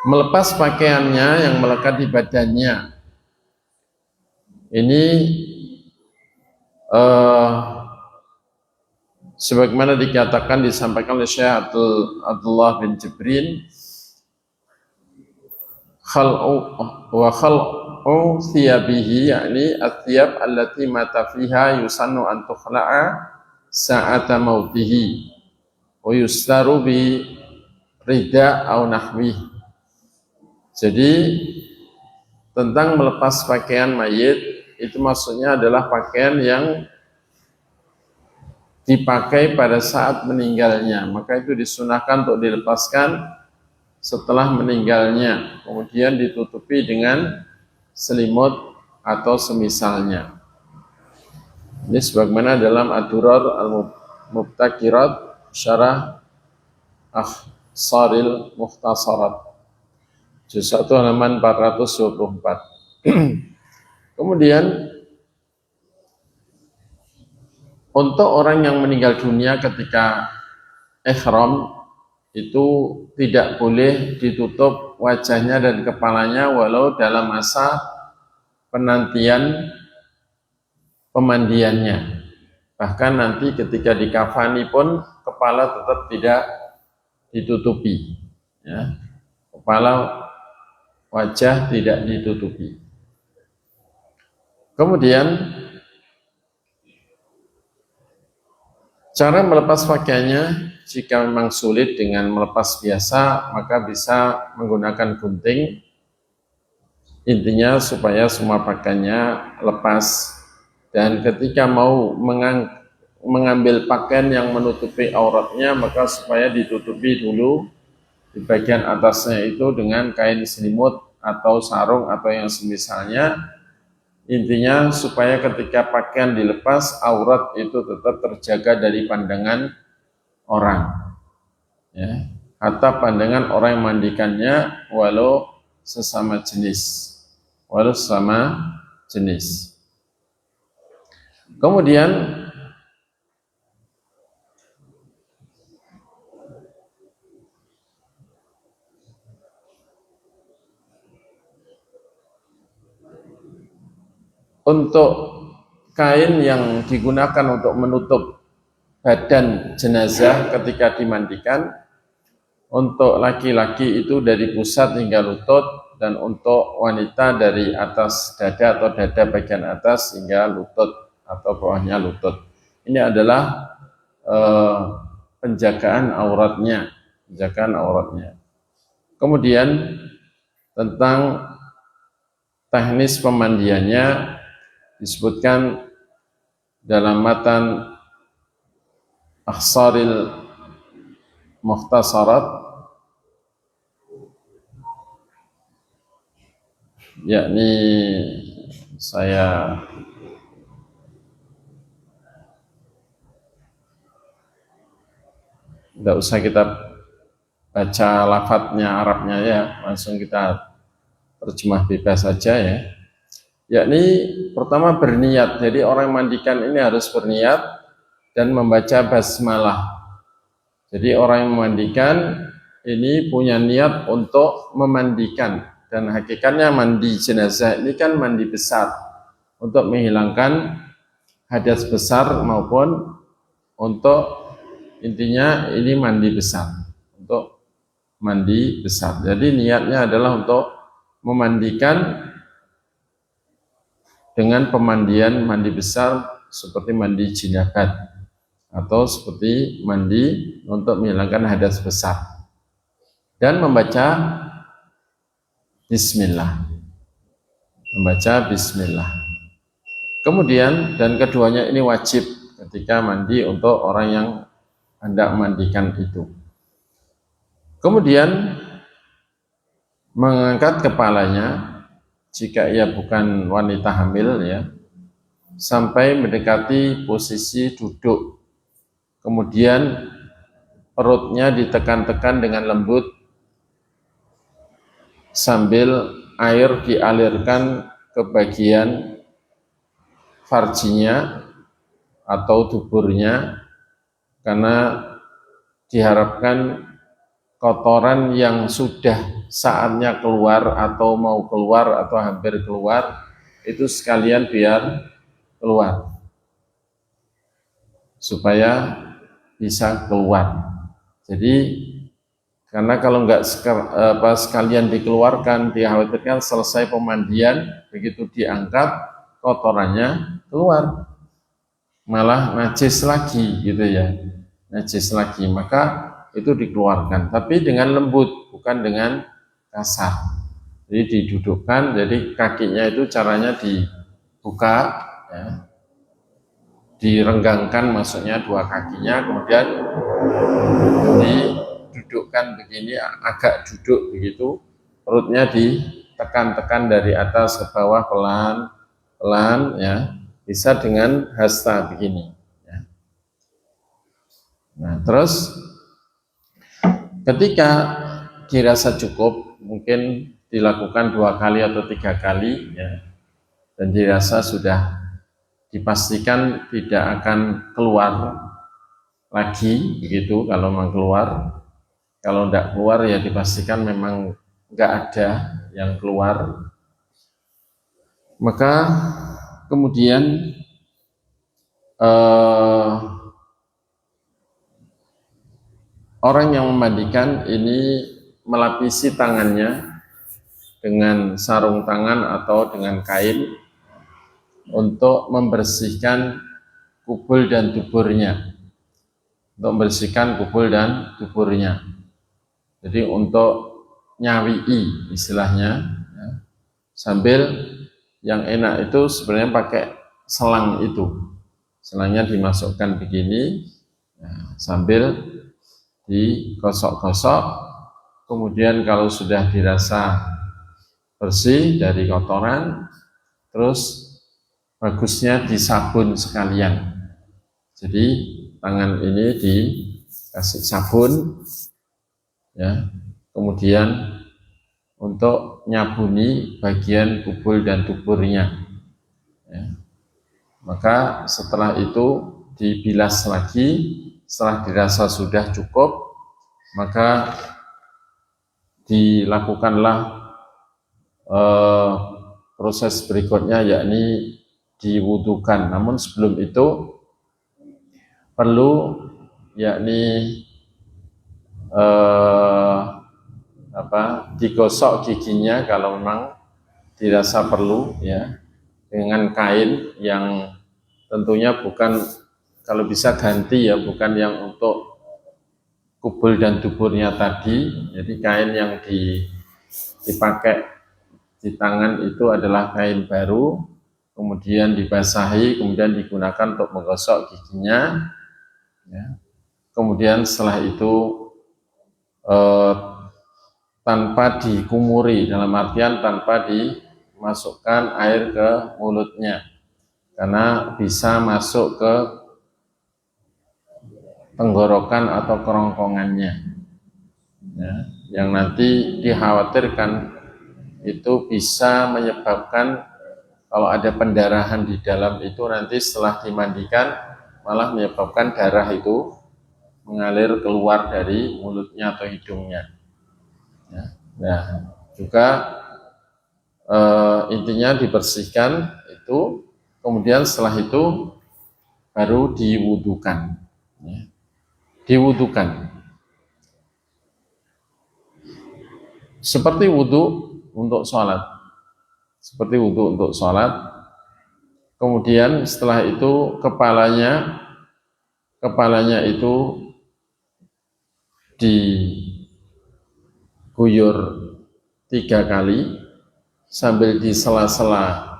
melepas pakaiannya yang melekat di badannya. Ini sebagaimana dikatakan disampaikan oleh Syekh Abdullah bin Jibrin, qat'u thiyabihi, yakni athiyab allati mata fiha yusannu an tukhla'a sa'ata mautihi wa yustaru bi rida au nahwi. Jadi tentang melepas pakaian mayit itu maksudnya adalah pakaian yang dipakai pada saat meninggalnya, maka itu disunahkan untuk dilepaskan setelah meninggalnya, kemudian ditutupi dengan selimut atau semisalnya. Ini sebagaimana dalam Ad-Durar Al-Mubtakirat Syarah Akhsaril Mukhtasarat juz 1 halaman 424. Kemudian untuk orang yang meninggal dunia ketika ihram itu tidak boleh ditutup wajahnya dan kepalanya walau dalam masa penantian pemandiannya. Bahkan nanti ketika dikafani pun kepala tetap tidak ditutupi. Ya. Kepala, wajah tidak ditutupi. Kemudian cara melepas pakaiannya, jika memang sulit dengan melepas biasa, maka bisa menggunakan gunting. Intinya supaya semua pakaiannya lepas. Dan ketika mau mengambil pakaian yang menutupi auratnya, maka supaya ditutupi dulu di bagian atasnya itu dengan kain selimut atau sarung atau yang semisalnya. Intinya supaya ketika pakaian dilepas, aurat itu tetap terjaga dari pandangan orang, ya, atau pandangan orang yang mandikannya walau sesama jenis, Kemudian untuk kain yang digunakan untuk menutup badan jenazah ketika dimandikan, untuk laki-laki itu dari pusat hingga lutut, dan untuk wanita dari atas dada atau dada bagian atas hingga lutut atau bawahnya lutut. Ini adalah penjagaan auratnya. Kemudian tentang teknis pemandiannya disebutkan dalam matan Akhsaril Mukhtasarat, yakni saya tidak usah kita baca lafadznya Arabnya ya, langsung kita terjemah bebas saja ya. Yakni pertama berniat, jadi orang yang mandikan ini harus berniat dan membaca basmalah. Jadi orang yang memandikan ini punya niat untuk memandikan, dan hakikatnya mandi jenazah ini kan mandi besar untuk menghilangkan hadas besar maupun untuk intinya ini mandi besar, untuk mandi besar. Jadi niatnya adalah untuk memandikan dengan pemandian mandi besar seperti mandi jinabat atau seperti mandi untuk menghilangkan hadas besar, dan membaca bismillah. Kemudian, dan keduanya ini wajib ketika mandi untuk orang yang hendak memandikan itu. Kemudian mengangkat kepalanya jika ia bukan wanita hamil ya, sampai mendekati posisi duduk. Kemudian perutnya ditekan-tekan dengan lembut sambil air dialirkan ke bagian farjinya atau duburnya, karena diharapkan kotoran yang sudah saatnya keluar atau mau keluar atau hampir keluar itu sekalian biar keluar, supaya bisa keluar. Jadi Karena kalau nggak sekalian dikeluarkan, dikhawatirkan selesai pemandian, begitu diangkat, kotorannya keluar, malah najis lagi gitu ya, najis lagi, maka itu dikeluarkan, tapi dengan lembut, bukan dengan kasar. Jadi didudukkan, jadi kakinya itu caranya dibuka, ya, direnggangkan, maksudnya dua kakinya, kemudian didudukkan begini, agak duduk begitu, perutnya ditekan-tekan dari atas ke bawah pelan-pelan, ya, bisa dengan hasta begini. Ya. Nah, terus ketika dirasa cukup, mungkin dilakukan 2 kali atau 3 kali, ya, dan dirasa sudah dipastikan tidak akan keluar lagi, begitu. Kalau memang keluar, kalau tidak keluar ya dipastikan memang nggak ada yang keluar, maka kemudian orang yang memandikan ini melapisi tangannya dengan sarung tangan atau dengan kain untuk membersihkan kubul dan duburnya, Jadi untuk nyawii istilahnya, ya. Sambil yang enak itu sebenarnya pakai selang itu, selangnya dimasukkan begini, ya, sambil digosok-gosok, kemudian kalau sudah dirasa bersih dari kotoran, terus bagusnya disabun sekalian. Jadi tangan ini dikasih sabun, ya, kemudian untuk nyabuni bagian kubul dan duburnya, ya. Maka setelah itu dibilas lagi, setelah dirasa sudah cukup, maka dilakukanlah proses berikutnya, yakni diwudukan. Namun sebelum itu perlu yakni digosok giginya kalau memang dirasa perlu, ya, dengan kain yang tentunya bukan, kalau bisa ganti ya, bukan yang untuk kubul dan duburnya tadi. Jadi kain yang dipakai di tangan itu adalah kain baru, kemudian dibasahi, kemudian digunakan untuk menggosok giginya, ya. Kemudian setelah itu tanpa dikumuri, dalam artian tanpa dimasukkan air ke mulutnya, karena bisa masuk ke tenggorokan atau kerongkongannya, ya, yang nanti dikhawatirkan itu bisa menyebabkan kalau ada pendarahan di dalam itu, nanti setelah dimandikan malah menyebabkan darah itu mengalir keluar dari mulutnya atau hidungnya, ya. Nah, juga intinya dibersihkan itu, kemudian setelah itu baru diwudukan, ya. Diwudukan seperti wudhu untuk sholat, kemudian setelah itu kepalanya itu diguyur 3 kali sambil disela-sela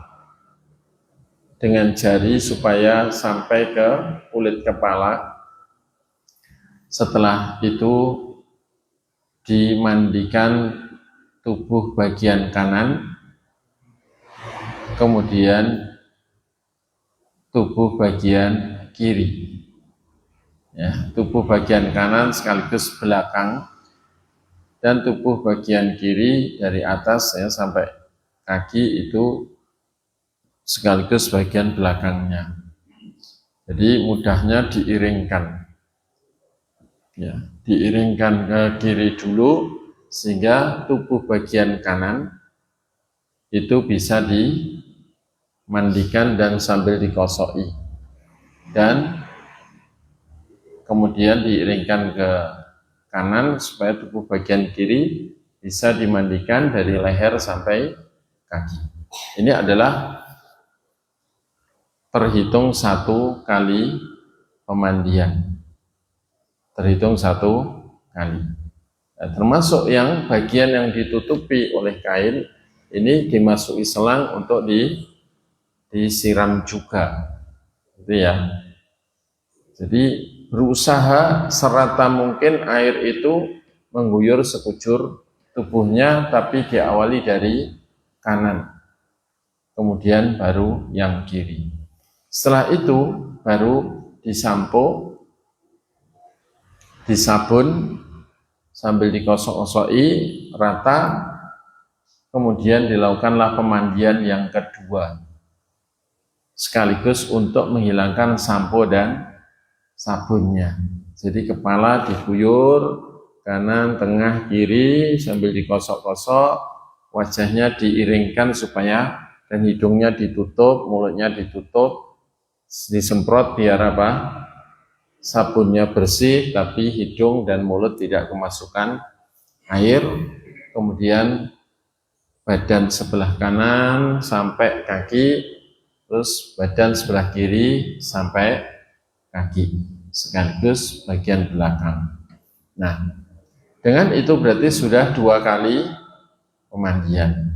dengan jari supaya sampai ke kulit kepala. Setelah itu dimandikan tubuh bagian kanan, kemudian tubuh bagian kiri, ya, tubuh bagian kanan sekaligus belakang, dan tubuh bagian kiri dari atas, ya, sampai kaki itu sekaligus bagian belakangnya. Jadi mudahnya diiringkan, ya, diiringkan ke kiri dulu sehingga tubuh bagian kanan itu bisa dimandikan dan sambil dikosoki, dan kemudian diiringkan ke kanan supaya tubuh bagian kiri bisa dimandikan dari leher sampai kaki. Ini adalah terhitung 1 kali pemandian. Terhitung 1 kali. Nah, termasuk yang bagian yang ditutupi oleh kain ini dimasuki selang untuk disiram juga. Gitu ya. Jadi berusaha serata mungkin air itu mengguyur sekujur tubuhnya, tapi diawali dari kanan, kemudian baru yang kiri. Setelah itu baru disampo, disabun sambil dikosok-kosoki rata, kemudian dilakukanlah pemandian yang kedua, sekaligus untuk menghilangkan sampo dan sabunnya. Jadi kepala diguyur kanan, tengah, kiri sambil dikosok-kosok, wajahnya diiringkan supaya dan hidungnya ditutup, mulutnya ditutup, disemprot biar apa? Sabunnya bersih tapi hidung dan mulut tidak kemasukan air. Kemudian badan sebelah kanan sampai kaki, terus badan sebelah kiri sampai kaki, sekaligus bagian belakang. Nah, dengan itu berarti sudah 2 kali pemandian.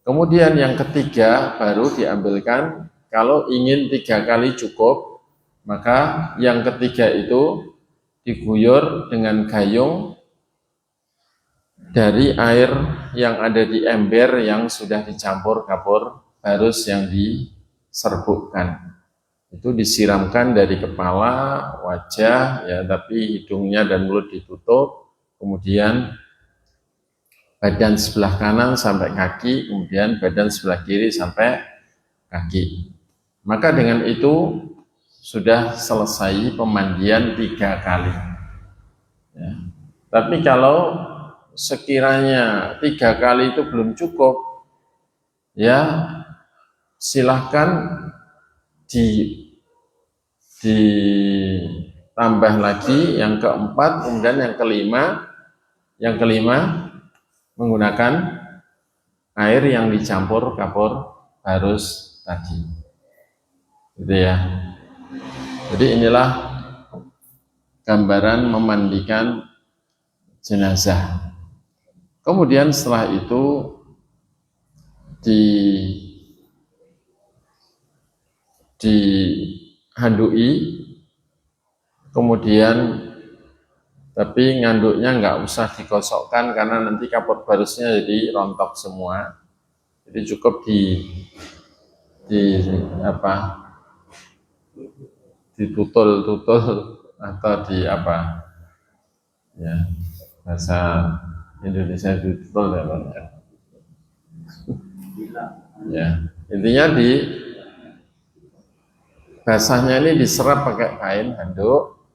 Kemudian yang ketiga baru diambilkan, kalau ingin 3 kali cukup, maka yang ketiga itu diguyur dengan gayung dari air yang ada di ember yang sudah dicampur kapur barus yang diserbukkan. Itu disiramkan dari kepala, wajah, ya, tapi hidungnya dan mulut ditutup, kemudian badan sebelah kanan sampai kaki, kemudian badan sebelah kiri sampai kaki. Maka dengan itu sudah selesai pemandian 3 kali. Ya. Tapi kalau sekiranya 3 kali itu belum cukup, ya silahkan ditambah lagi yang keempat, kemudian yang kelima menggunakan air yang dicampur kapur barus tadi. Gitu ya. Jadi inilah gambaran memandikan jenazah. Kemudian setelah itu dihandui, kemudian tapi nganduknya nggak usah dikosokkan karena nanti kapur barusnya jadi rontok semua. Jadi cukup ditutul-tutul atau ya, bahasa Indonesia ditutul ya, intinya basahnya ini diserap pakai kain handuk,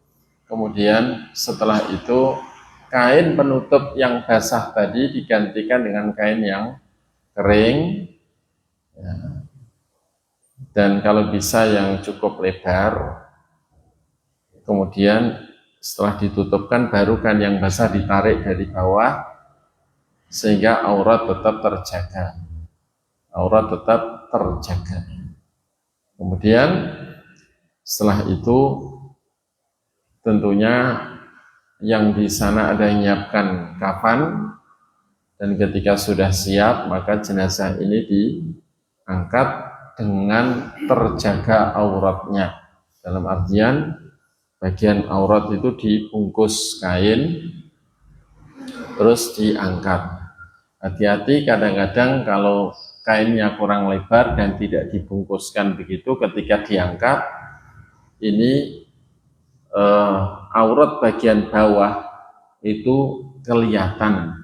kemudian setelah itu kain penutup yang basah tadi digantikan dengan kain yang kering, ya. Dan kalau bisa yang cukup lebar. Kemudian setelah ditutupkan baru kan yang basah ditarik dari bawah sehingga aurat tetap terjaga. Aurat tetap terjaga. Kemudian setelah itu tentunya yang di sana ada yang menyiapkan kafan, dan ketika sudah siap maka jenazah ini diangkat dengan terjaga auratnya. Dalam artian bagian aurat itu dibungkus kain terus diangkat. Hati-hati, kadang-kadang kalau kainnya kurang lebar dan tidak dibungkuskan begitu, ketika diangkat ini aurat bagian bawah itu kelihatan,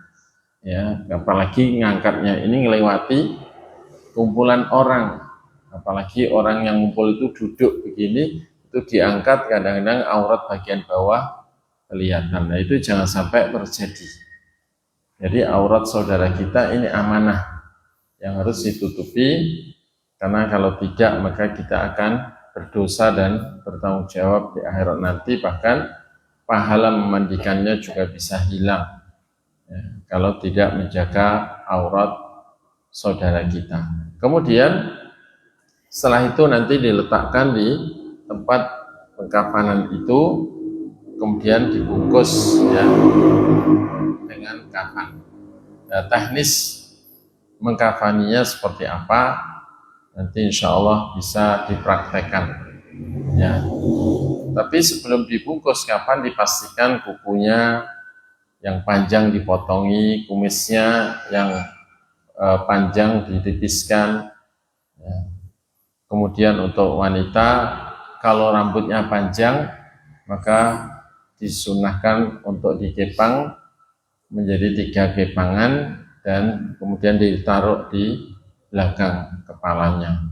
ya, apalagi ngangkatnya ini melewati kumpulan orang, apalagi orang yang ngumpul itu duduk begini, itu diangkat kadang-kadang aurat bagian bawah kelihatan. Nah, itu jangan sampai terjadi. Jadi aurat saudara kita ini amanah yang harus ditutupi, karena kalau tidak maka kita akan berdosa dan bertanggung jawab di akhirat nanti. Bahkan pahala memandikannya juga bisa hilang ya, kalau tidak menjaga aurat saudara kita. Kemudian setelah itu nanti diletakkan di tempat pengkafanan itu, kemudian dibungkus ya dengan kafan. Nah, teknis mengkafaninya seperti apa nanti insya Allah bisa dipraktekkan ya. Tapi sebelum dibungkus kafan dipastikan kukunya yang panjang dipotongi, kumisnya yang panjang ditipiskan ya. Kemudian untuk wanita kalau rambutnya panjang maka disunahkan untuk dikepang menjadi 3 kepangan dan kemudian ditaruh di belakang kepalanya.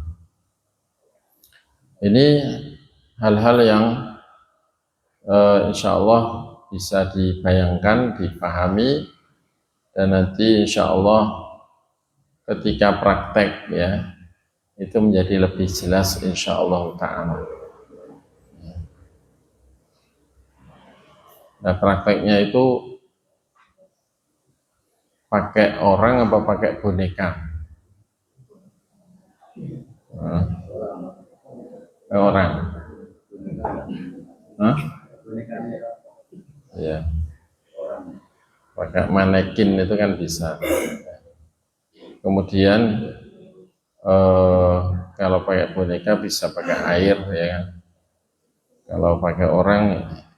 Ini hal-hal yang insya Allah bisa dibayangkan, dipahami, dan nanti insya Allah ketika praktek ya itu menjadi lebih jelas insya Allah ta'ala. Nah prakteknya itu pakai orang apa pakai boneka? Orang. Hah? Ya. Pakai manekin itu kan bisa. Kemudian kalau pakai boneka bisa pakai air ya kan. Kalau pakai orang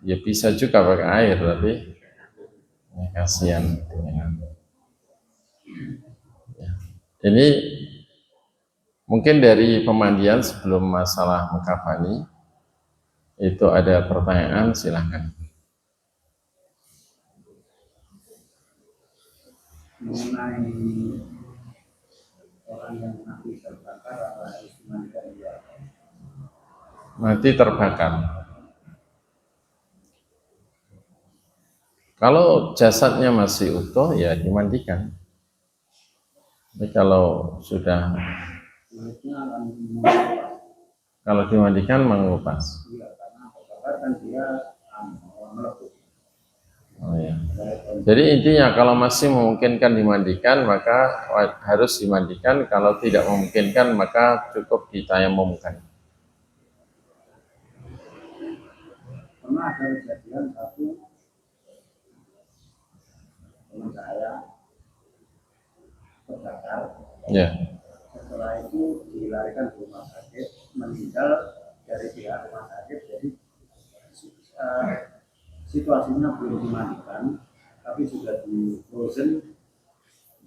ya bisa juga pakai air, tapi ya, kasihan. Ya. Ini mungkin dari pemandian sebelum masalah mengkafani itu ada pertanyaan, silahkan. Mengenai orang yang mati terbakar harus dimandikan juga. Mati terbakar. Kalau jasadnya masih utuh ya dimandikan. Tapi kalau sudah kalau dimandikan mengupas. Iya, karena terbakar kan dia melepuh. Oh ya. Jadi intinya kalau masih memungkinkan dimandikan maka harus dimandikan. Kalau tidak memungkinkan maka cukup ditayamumkan. Pernah ada kejadian satu teman saya terbakar. Ya. Setelah itu dilarikan ke rumah sakit, meninggal dari pihak rumah sakit. Jadi situasinya belum dimandikan, tapi sudah di frozen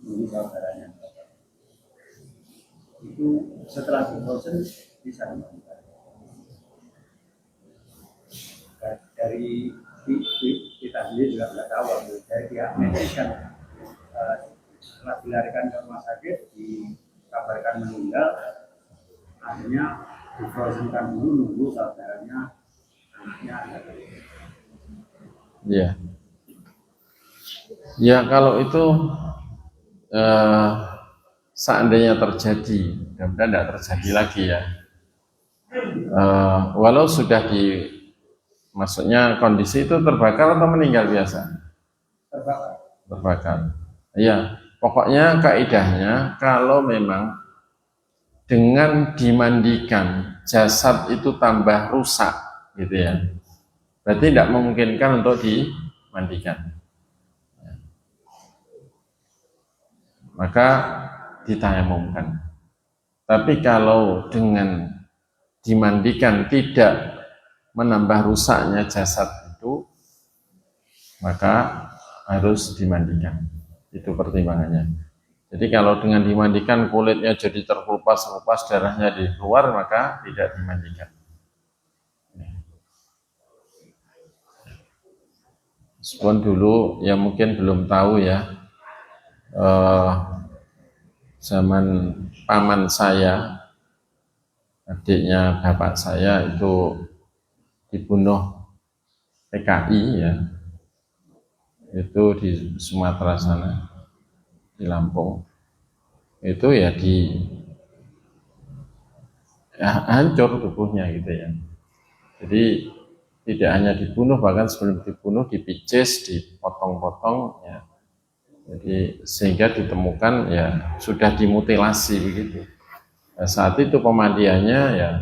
menjadi saudaranya. Itu setelah di frozen bisa dimandikan. Dari kita sendiri juga nggak tahu, dari pihak medis kan setelah dilarikan ke rumah sakit dikabarkan meninggal, akhirnya di frozenkan dulu nunggu saudaranya anaknya ada. Ya. Ya kalau itu seandainya terjadi, mudah-mudahan tidak terjadi lagi ya. Walau sudah maksudnya kondisi itu terbakar atau meninggal biasa? Terbakar. Terbakar. Ya, pokoknya kaidahnya kalau memang dengan dimandikan jasad itu tambah rusak, gitu ya. Berarti tidak memungkinkan untuk dimandikan. Maka ditayamumkan. Tapi kalau dengan dimandikan tidak menambah rusaknya jasad itu, maka harus dimandikan. Itu pertimbangannya. Jadi kalau dengan dimandikan kulitnya jadi terkelupas, darahnya di keluar, maka tidak dimandikan. Meskipun dulu ya mungkin belum tahu ya, zaman paman saya, adiknya bapak saya itu dibunuh PKI ya, itu di Sumatera sana, di Lampung, itu ya hancur tubuhnya gitu ya. Jadi tidak hanya dibunuh, bahkan sebelum dibunuh dipicis, dipotong-potong, ya. Jadi sehingga ditemukan ya sudah dimutilasi begitu. Nah, saat itu pemandiannya ya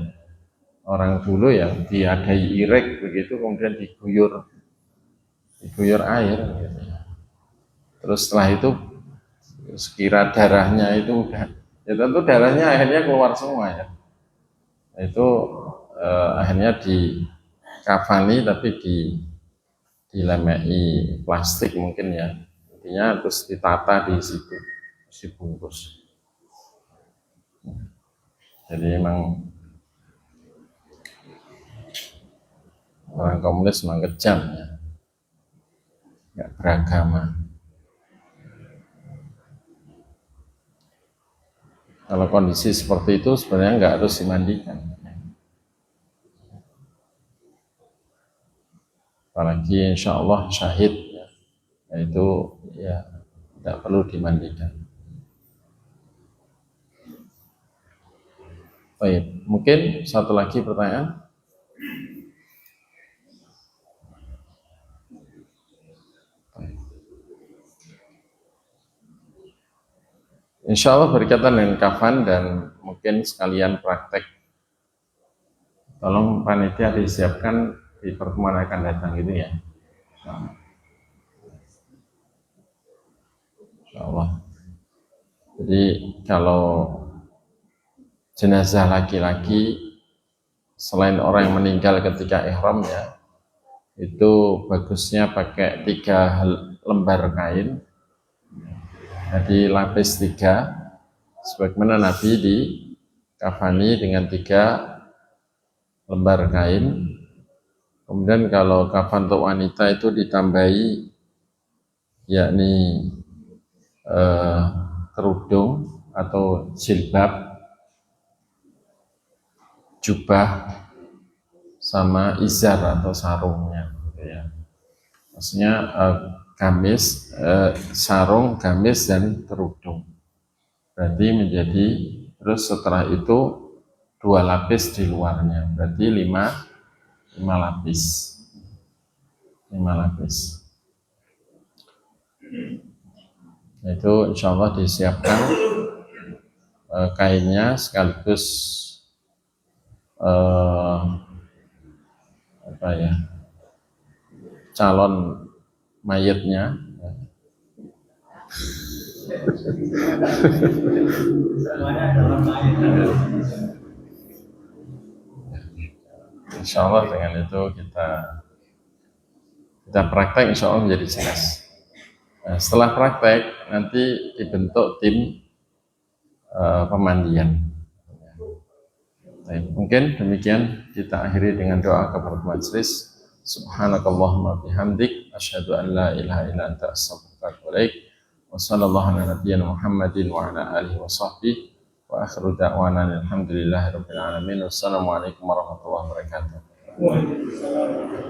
orang dulu yang diadai irek begitu, kemudian diguyur air gitu. Terus setelah itu sekira darahnya itu udah, ya tentu darahnya akhirnya keluar semua ya. Itu akhirnya dikafani tapi dilemei plastik mungkin ya. Intinya terus ditata di situ, dibungkus. Jadi memang orang komunis memang kejam ya, nggak beragama. Kalau kondisi seperti itu sebenarnya nggak harus dimandikan. Apalagi insya Allah syahid, ya, itu ya tidak perlu dimandikan. Baik, mungkin satu lagi pertanyaan. Insya Allah berkaitan dengan kafan dan mungkin sekalian praktek. Tolong panitia disiapkan di pertemuan akan datang gitu ya. Insya Allah. Jadi kalau jenazah laki-laki selain orang yang meninggal ketika ihram ya, itu bagusnya pakai 3 lembar kain, jadi lapis 3, sebagaimana Nabi di kafani dengan 3 lembar kain. Kemudian kalau kafan untuk wanita itu ditambahi yakni kerudung atau jilbab, jubah, sama izar atau sarungnya gitu ya. Maksudnya gamis, sarung, gamis, dan kerudung. Berarti menjadi, terus setelah itu 2 lapis di luarnya, berarti 5 lapis. 5 lapis. Itu insya Allah disiapkan kainnya sekaligus apa ya, calon mayatnya. Insya Allah dengan itu kita praktek, insya Allah menjadi jelas. Nah, setelah praktek nanti dibentuk tim pemandian. Baik, mungkin demikian kita akhiri dengan doa kepada majelis. Subhanakallahumma bihamdik asyhadu an la ilaha illa anta astaghfiruka wa atubu ilaik. Wa sallallahu ala nabiyyina Muhammadin wa ala alihi wa sahbihi wa akhiru da'wana alhamdulillahi rabbil alamin. Wassalamualaikum warahmatullahi wabarakatuh. Waalaikumsalam.